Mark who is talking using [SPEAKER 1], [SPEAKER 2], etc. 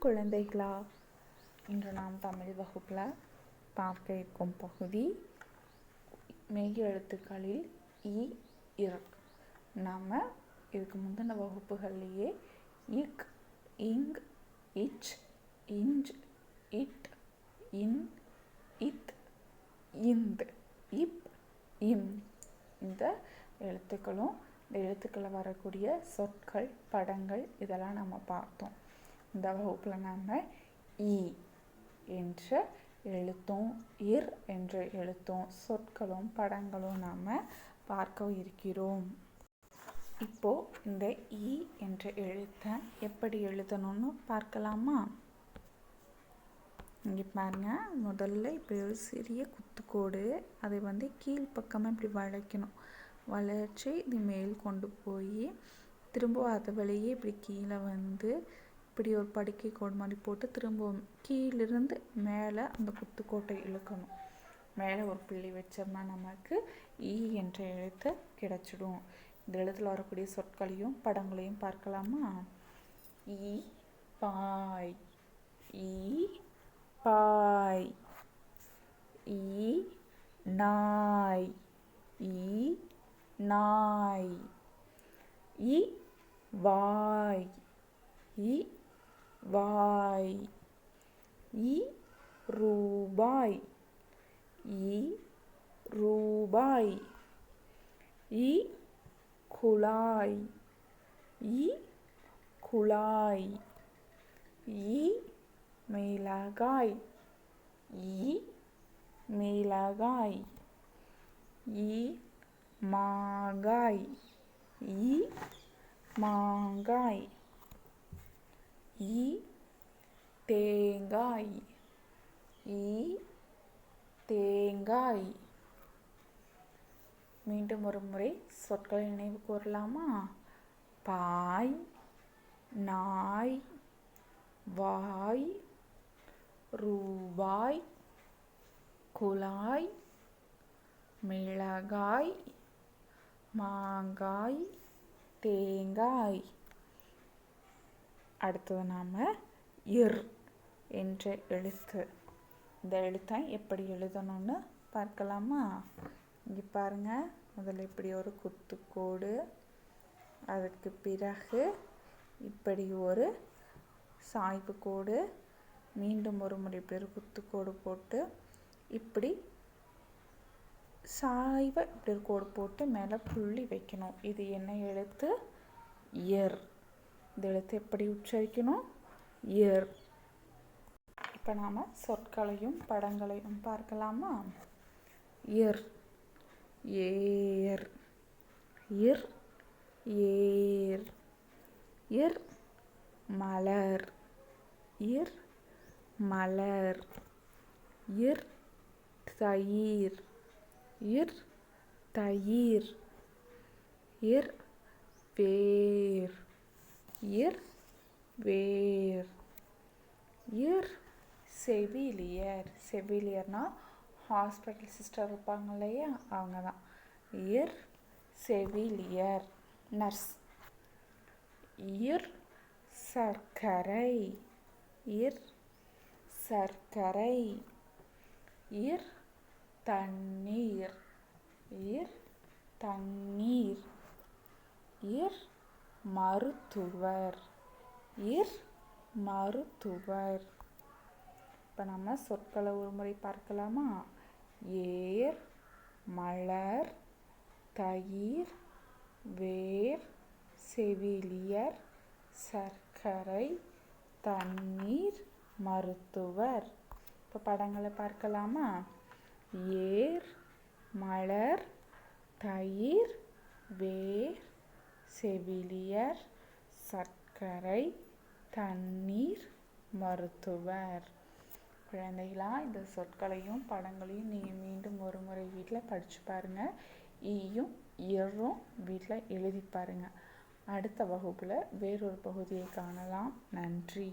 [SPEAKER 1] குழந்தைகளா, இன்று நாம் தமிழ் வகுப்பில் பார்க்க இருக்கும் பகுதி மெய் எழுத்துக்களில் இ இர். நாம் இதுக்கு முந்தின வகுப்புகள்லேயே இக், இங், இச், இஞ்ச், இட், இன், இத், இந்த், இப், இம் இந்த எழுத்துக்களும் இந்த எழுத்துக்களில் வரக்கூடிய சொற்கள், படங்கள் இதெல்லாம் நம்ம பார்த்தோம். இந்த வகுப்பில் நாம் இ என்ற எழுத்தும் இர் என்ற எழுத்தும் சொற்களும் படங்களும் நாம் பார்க்க இருக்கிறோம். இப்போது இந்த இ என்ற எழுத்தை எப்படி எழுதணும்னு பார்க்கலாமா? இங்கே பாருங்கள், முதல்ல இப்படி ஒரு சிறிய குத்துக்கோடு, அதை கீழ்ப்பக்கமாக இப்படி வளைக்கணும். வளைச்சி இது மேல் கொண்டு போய் திரும்ப அது வழியே இப்படி கீழே இப்படி ஒரு படிக்கை கோடு மாதிரி போட்டு திரும்பவும் கீழிருந்து மேலே அந்த குத்துக்கோட்டை இழுக்கணும். மேலே ஒரு புள்ளி வச்சோம்னா நமக்கு இ என்ற எழுத்து கிடைச்சிடும். இந்த எழுத்தில் வரக்கூடிய சொற்களையும் படங்களையும் பார்க்கலாமா? இ பாய், இ பாய், இ நாய், இ நாய், இ வாய், இ வாய், இ ரூபாய், இ ரூபாய், இ குழாய், இ குழாய், இ மிளகாய், இ மிளகாய், இ மாங்காய், இ மாங்காய், இ தேங்காய், இ தேங்காய். மீண்டும் ஒரு முறை சொற்களை நினைவு கூறலாமா? பாய், நாய், வாய், ரூபாய், குழாய், மிளகாய், மாங்காய், தேங்காய். அடுத்தது நாம் இர் என்ற எழுத்து. இந்த எழுத்தை எப்படி எழுதணும்னு பார்க்கலாமா? இங்கே பாருங்கள், முதல்ல இப்படி ஒரு குத்துக்கோடு, அதுக்கு பிறகு இப்படி ஒரு சாய்வு கோடு, மீண்டும் ஒரு முறை இப்படி ஒரு குத்துக்கோடு போட்டு இப்படி சாய்வை இப்படி ஒரு கோடு போட்டு மேலே புள்ளி வைக்கணும். இது என்ன எழுத்து? இர். இந்த எழுத்து எப்படி உச்சரிக்கணும்? இர். இப்போ நாம் சொற்களையும் படங்களையும் பார்க்கலாமா? இர், ஏர், இர், ஏர், இர் மலர், இர் மலர், இர் தயிர், இர் தயிர், இர் வேர், இர் வேர், இர் செவிலியர். செவிலியர்னா ஹாஸ்பிட்டல் சிஸ்டர் இருப்பாங்க இல்லையா, அவங்க தான். இர் செவிலியர், நர்ஸ். இர் சர்க்கரை, இர் சர்க்கரை, இர் தண்ணீர், இர் தண்ணீர், இர் மருத்துவர், இர் மருத்துவர். இப்போ நம்ம சொற்களை ஒரு முறை பார்க்கலாமா? ஏர், மலர், தயிர், வேர், செவிலியர், சர்க்கரை, தண்ணீர், மருத்துவர். இப்போ படங்களை பார்க்கலாமா? ஏர், மலர், தயிர், வேர், செவிலியர், சர்க்கரை, தண்ணீர், மருத்துவர். குழந்தைகளா, இந்த சொற்களையும் படங்களையும் நீங்கள் மீண்டும் ஒரு முறை வீட்டில் படித்து பாருங்கள். ஈயும் இரும் வீட்டில் எழுதி பாருங்கள். அடுத்த வகுப்பில் வேறொரு பகுதியை காணலாம். நன்றி.